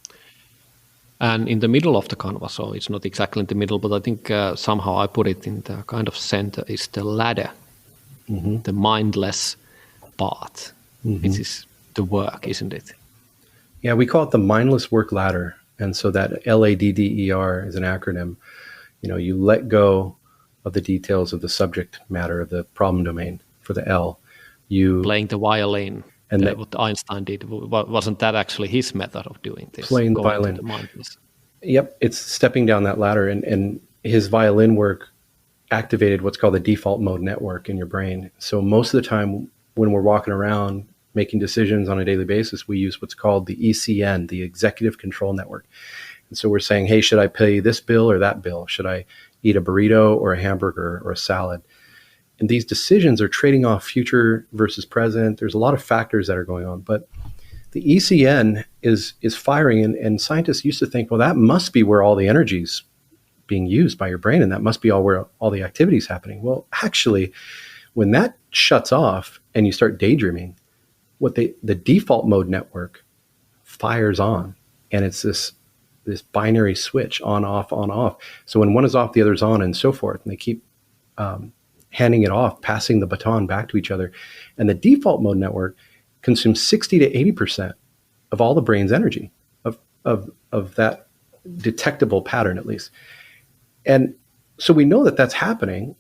And in the middle of the canvas, so it's not exactly in the middle, but I think somehow I put it in the kind of center, is the ladder, the mindless part, which is the work, isn't it? Yeah, we call it the mindless work ladder. And so that LADDER is an acronym. You let go of the details of the subject matter of the problem domain for the L. You playing the violin. And what Einstein did, wasn't that actually his method of doing this? Playing the violin. The mindless. Yep, it's stepping down that ladder, and his violin work activated what's called the default mode network in your brain. So most of the time when we're walking around making decisions on a daily basis, we use what's called the ECN, the Executive Control Network. And so we're saying, hey, should I pay this bill or that bill? Should I eat a burrito or a hamburger or a salad? And these decisions are trading off future versus present. There's a lot of factors that are going on, but the ECN is firing, and scientists used to think, well, that must be where all the energy's being used by your brain, and that must be where all the activity's happening. Well, actually, when that shuts off and you start daydreaming, the default mode network fires on, and it's this binary switch, on, off, on, off. So when one is off, the other's on, and so forth, and they keep handing it off, passing the baton back to each other. And the default mode network consumes 60 to 80% of all the brain's energy, of that detectable pattern, at least. And so we know that that's happening.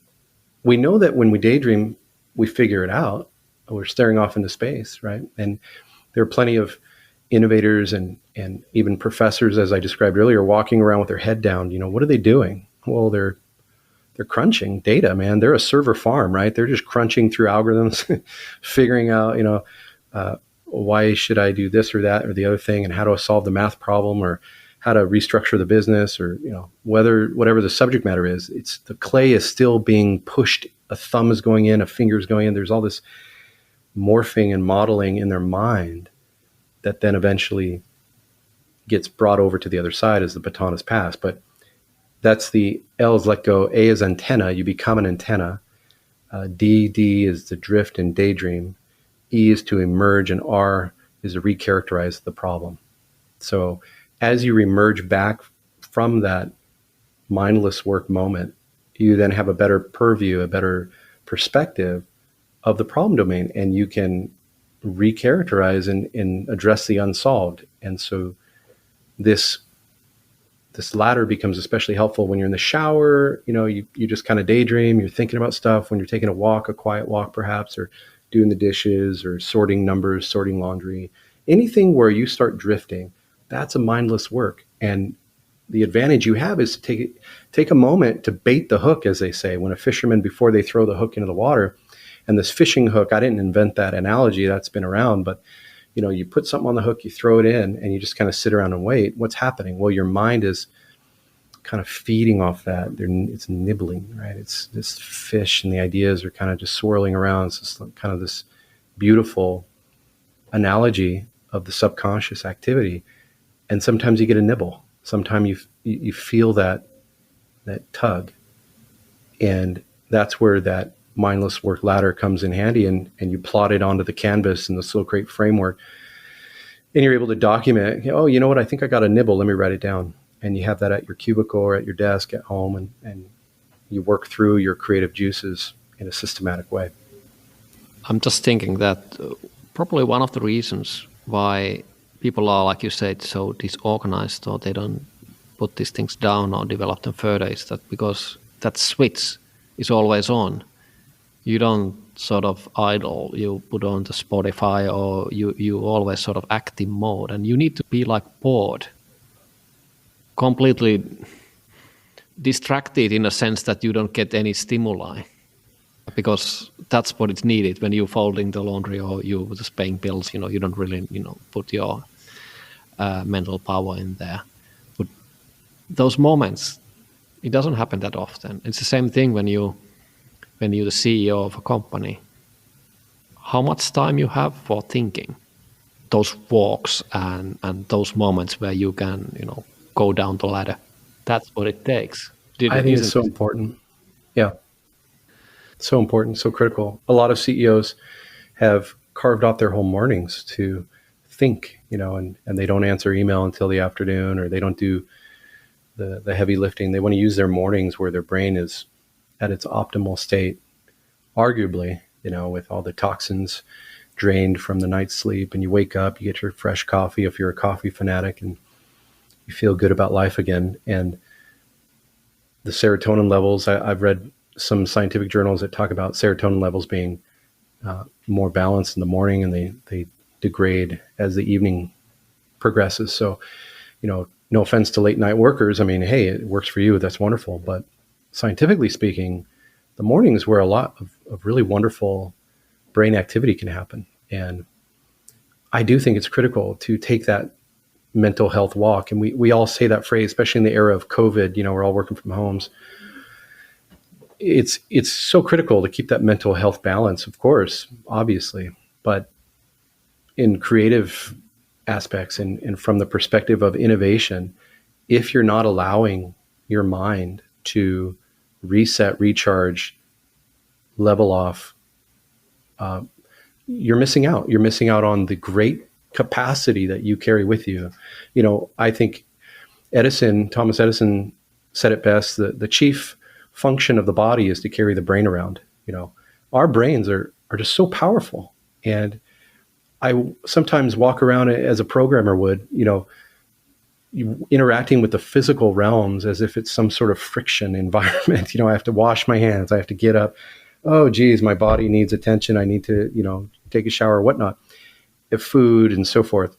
We know that when we daydream, we figure it out. We're staring off into space, right? And there are plenty of innovators and even professors, as I described earlier, walking around with their head down. What are they doing? Well, they're crunching data, man. They're a server farm, right? They're just crunching through algorithms, figuring out, why should I do this or that or the other thing, and how do I solve the math problem, or how to restructure the business, or whatever the subject matter is. It's the clay is still being pushed. A thumb is going in, a finger is going in. There's all this morphing and modeling in their mind that then eventually gets brought over to the other side as the baton is passed. But that's the L is let go. A is antenna. You become an antenna. D is the drift and daydream. E is to emerge, and R is to recharacterize the problem. So as you emerge back from that mindless work moment, you then have a better purview, a better perspective of the problem domain, and you can recharacterize and address the unsolved. And so this ladder becomes especially helpful when you're in the shower. You just kind of daydream, you're thinking about stuff. When you're taking a walk, a quiet walk perhaps, or doing the dishes, or sorting numbers, sorting laundry, anything where you start drifting, that's a mindless work. And the advantage you have is to take a moment to bait the hook, as they say, when a fisherman, before they throw the hook into the water. And this fishing hook, I didn't invent that analogy, that's been around, but you put something on the hook, you throw it in, and you just kind of sit around and wait. What's happening? Well, your mind is kind of feeding off that. It's nibbling, right? It's this fish, and the ideas are kind of just swirling around. It's just kind of this beautiful analogy of the subconscious activity. And sometimes you get a nibble. Sometimes you feel that tug. And that's where that mindless work ladder comes in handy, and you plot it onto the canvas in the slow create framework, and you're able to document, oh, you know what, I think I got a nibble, let me write it down. And you have that at your cubicle or at your desk at home, and you work through your creative juices in a systematic way. I'm just thinking that probably one of the reasons why people are, like you said, so disorganized, or they don't put these things down or develop them further, is that because that switch is always on. You don't sort of idle. You put on the Spotify, or you always sort of active mode, and you need to be like bored, completely distracted in a sense that you don't get any stimuli, because that's what is needed when you're folding the laundry or you just paying bills. You don't really put your mental power in there. But those moments, it doesn't happen that often. It's the same thing when you're the CEO of a company. How much time you have for thinking, those walks and those moments where you can go down the ladder. That's what it takes. I think it's so important. Yeah. So important, so critical. A lot of CEOs have carved out their whole mornings to think, and they don't answer email until the afternoon, or they don't do the heavy lifting. They want to use their mornings where their brain is at its optimal state, arguably, with all the toxins drained from the night's sleep, and you wake up, you get your fresh coffee if you're a coffee fanatic, and you feel good about life again. And the serotonin levels, I've read some scientific journals that talk about serotonin levels being more balanced in the morning, and they degrade as the evening progresses. So, no offense to late night workers. I mean, hey, it works for you. That's wonderful. But scientifically speaking, the morning is where a lot of really wonderful brain activity can happen. And I do think it's critical to take that mental health walk. And we all say that phrase, especially in the era of COVID, we're all working from homes. It's so critical to keep that mental health balance, of course, obviously, but in creative aspects and from the perspective of innovation, if you're not allowing your mind to reset, recharge, level off, you're missing out. You're missing out on the great capacity that you carry with you. I think Thomas Edison said it best, the chief function of the body is to carry the brain around. Our brains are just so powerful. And I sometimes walk around as a programmer would, interacting with the physical realms as if it's some sort of friction environment. I have to wash my hands. I have to get up. Oh, geez, my body needs attention. I need to, take a shower or whatnot. Food and so forth.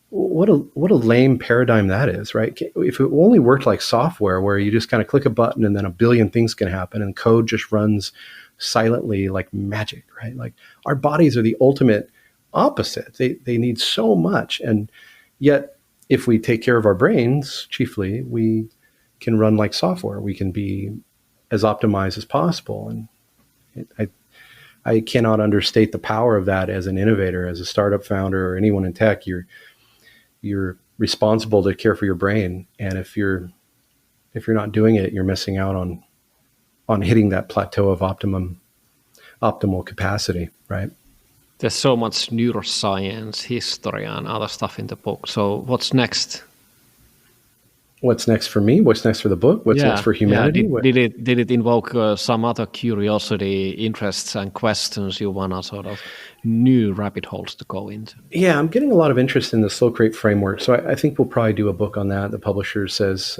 What a lame paradigm that is, right? If it only worked like software, where you just kind of click a button and then a billion things can happen and code just runs silently like magic, right? Like, our bodies are the ultimate opposite. They need so much. And yet, if we take care of our brains, chiefly, we can run like software. We can be as optimized as possible. And I cannot understate the power of that as an innovator, as a startup founder, or anyone in tech. You're responsible to care for your brain. And if you're not doing it, you're missing out on hitting that plateau of optimal capacity, right? There's so much neuroscience, history, and other stuff in the book. So what's next? What's next for me? What's next for the book? What's next for humanity? Yeah. Did it invoke some other curiosity, interests, and questions you want to sort of new rabbit holes to go into? Yeah, I'm getting a lot of interest in the slow create framework. So I think we'll probably do a book on that. The publisher says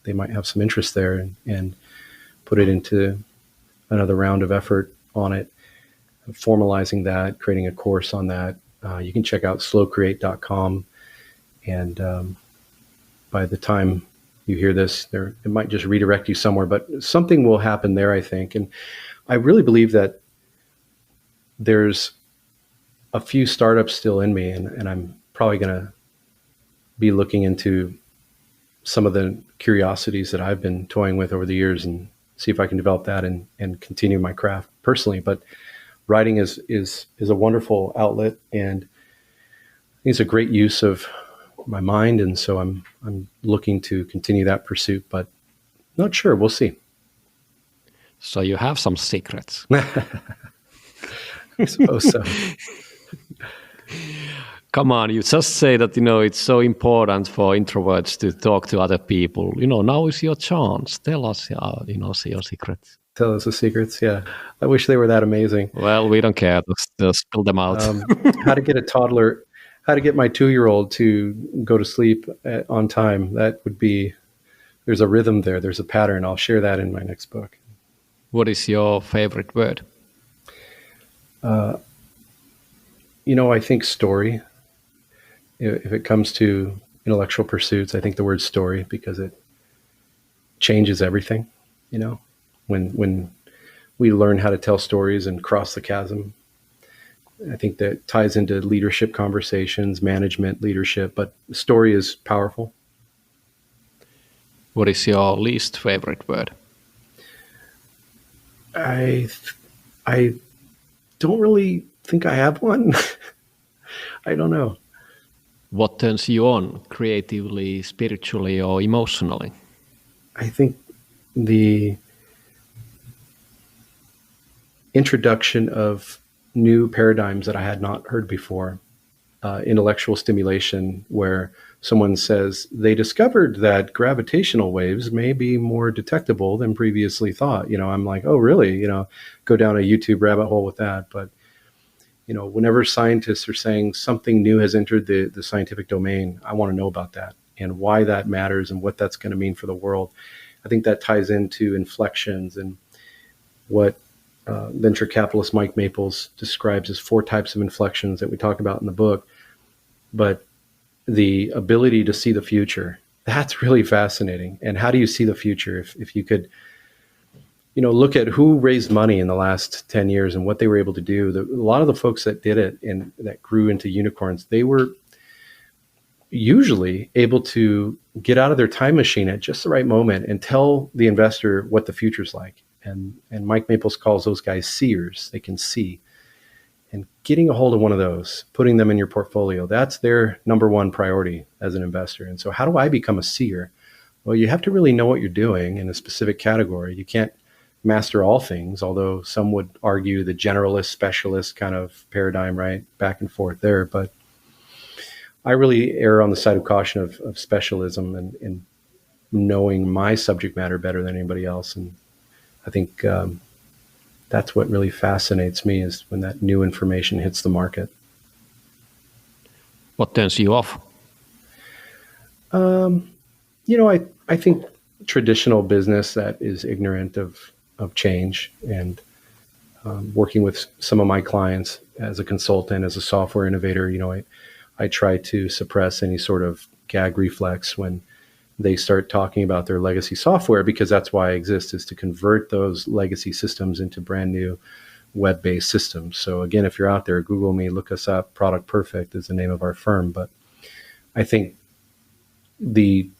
they might have some interest there and put it into another round of effort on it, formalizing that, creating a course on that. You can check out slowcreate.com. And by the time you hear this, it might just redirect you somewhere, but something will happen there, I think. And I really believe that there's a few startups still in me, and I'm probably going to be looking into some of the curiosities that I've been toying with over the years and see if I can develop that and continue my craft personally. But writing is a wonderful outlet, and I think it's a great use of my mind, and so I'm looking to continue that pursuit, but not sure. We'll see. So you have some secrets. I suppose so. Come on, you just say that it's so important for introverts to talk to other people. Now is your chance. Tell us, your secrets. Tell us the secrets. Yeah, I wish they were that amazing. Well, we don't care. Just spill them out. How to get my 2-year-old to go to sleep on time. That would be, there's a rhythm there. There's a pattern. I'll share that in my next book. What is your favorite word? Uh, I think story. If it comes to intellectual pursuits, I think the word story, because it changes everything. You know, when we learn how to tell stories and cross the chasm, I think that ties into leadership conversations, management, leadership. But story is powerful. What is your least favorite word? I I don't really think I have one. I don't know. What turns you on creatively, spiritually, or emotionally? I think the introduction of new paradigms that I had not heard before, intellectual stimulation, where someone says they discovered that gravitational waves may be more detectable than previously thought. I'm like, oh, really? Go down a YouTube rabbit hole with that. But whenever scientists are saying something new has entered the scientific domain, I want to know about that and why that matters and what that's going to mean for the world. I think that ties into inflections and what venture capitalist Mike Maples describes as 4 types of inflections that we talk about in the book. But the ability to see the future, that's really fascinating. And how do you see the future? If you could look at who raised money in the last 10 years and what they were able to do. A lot of the folks that did it and that grew into unicorns, they were usually able to get out of their time machine at just the right moment and tell the investor what the future's like. And Mike Maples calls those guys seers. They can see. And getting a hold of one of those, putting them in your portfolio, that's their number one priority as an investor. And so how do I become a seer? Well, you have to really know what you're doing in a specific category. You can't master all things, although some would argue the generalist specialist kind of paradigm, right? Back and forth there. But I really err on the side of caution of specialism and knowing my subject matter better than anybody else. And I think that's what really fascinates me, is when that new information hits the market. What turns you off? I think traditional business that is ignorant of change, and working with some of my clients as a consultant, as a software innovator, I try to suppress any sort of gag reflex when they start talking about their legacy software, because that's why I exist, is to convert those legacy systems into brand new web-based systems. So again, if you're out there, Google me, look us up. Product Perfect is the name of our firm. But I think the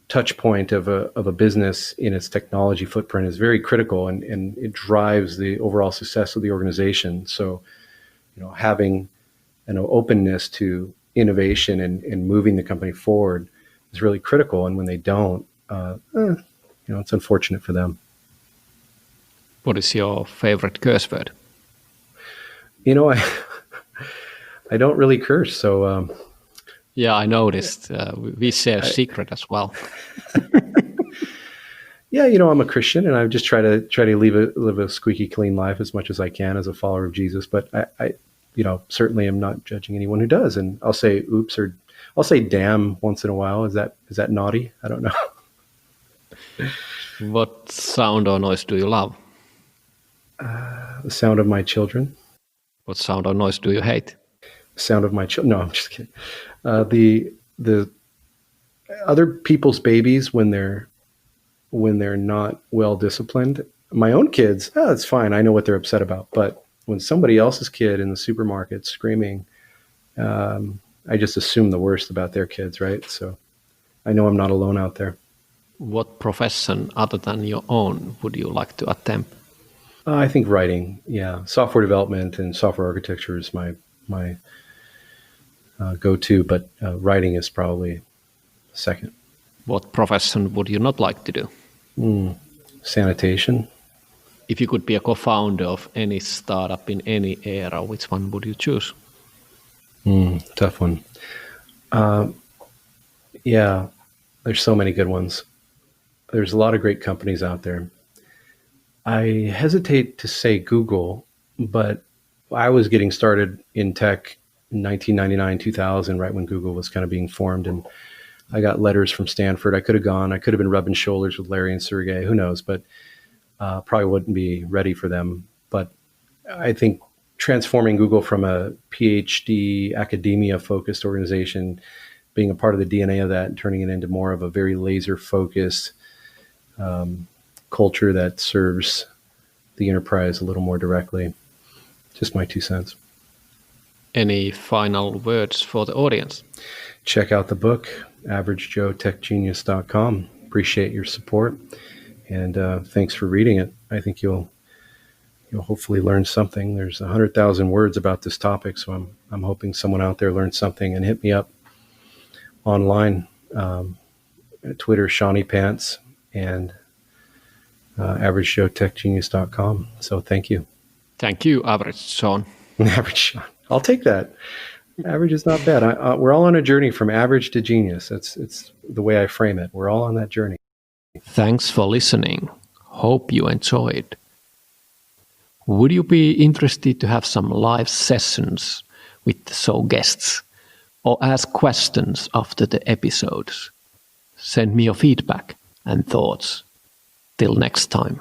touch point of a business in its technology footprint is very critical, and it drives the overall success of the organization. So, having an openness to innovation and moving the company forward is really critical. And when they don't, it's unfortunate for them. What is your favorite curse word? I don't really curse. So, yeah, I noticed. We share a secret as well. Yeah, I'm a Christian, and I just try to live a squeaky clean life as much as I can as a follower of Jesus. But I certainly am not judging anyone who does. And I'll say oops, or I'll say damn once in a while. Is that naughty? I don't know. What sound or noise do you love? The sound of my children. What sound or noise do you hate? The sound of my children. No, I'm just kidding. The other people's babies when they're not well disciplined. My own kids, it's fine. I know what they're upset about. But when somebody else's kid in the supermarket screaming, I just assume the worst about their kids, right? So I know I'm not alone out there. What profession other than your own would you like to attempt? I think writing, yeah. Software development and software architecture is my go-to, but writing is probably second. What profession would you not like to do? Sanitation. If you could be a co-founder of any startup in any era, which one would you choose? Tough one. Yeah, there's so many good ones. There's a lot of great companies out there. I hesitate to say Google, but I was getting started in tech in 1999, 2000, right when Google was kind of being formed. And I got letters from Stanford. I could have gone. I could have been rubbing shoulders with Larry and Sergey. Who knows? But probably wouldn't be ready for them. But I think transforming Google from a PhD academia focused organization, being a part of the DNA of that and turning it into more of a very laser focused culture that serves the enterprise a little more directly. Just my 2 cents. Any final words for the audience? Check out the book, averagejoetechgenius.com. Appreciate your support, and thanks for reading it. I think you'll hopefully learn something. There's 100,000 words about this topic, so I'm hoping someone out there learned something. And hit me up online, at Twitter, Shawnee Pants, and averagejoetechgenius.com. So thank you. Thank you, Average Shawn. Average Shawn. I'll take that. Average is not bad. We're all on a journey from average to genius. It's the way I frame it. We're all on that journey. Thanks for listening. Hope you enjoyed. Would you be interested to have some live sessions with the show guests or ask questions after the episodes? Send me your feedback and thoughts. Till next time.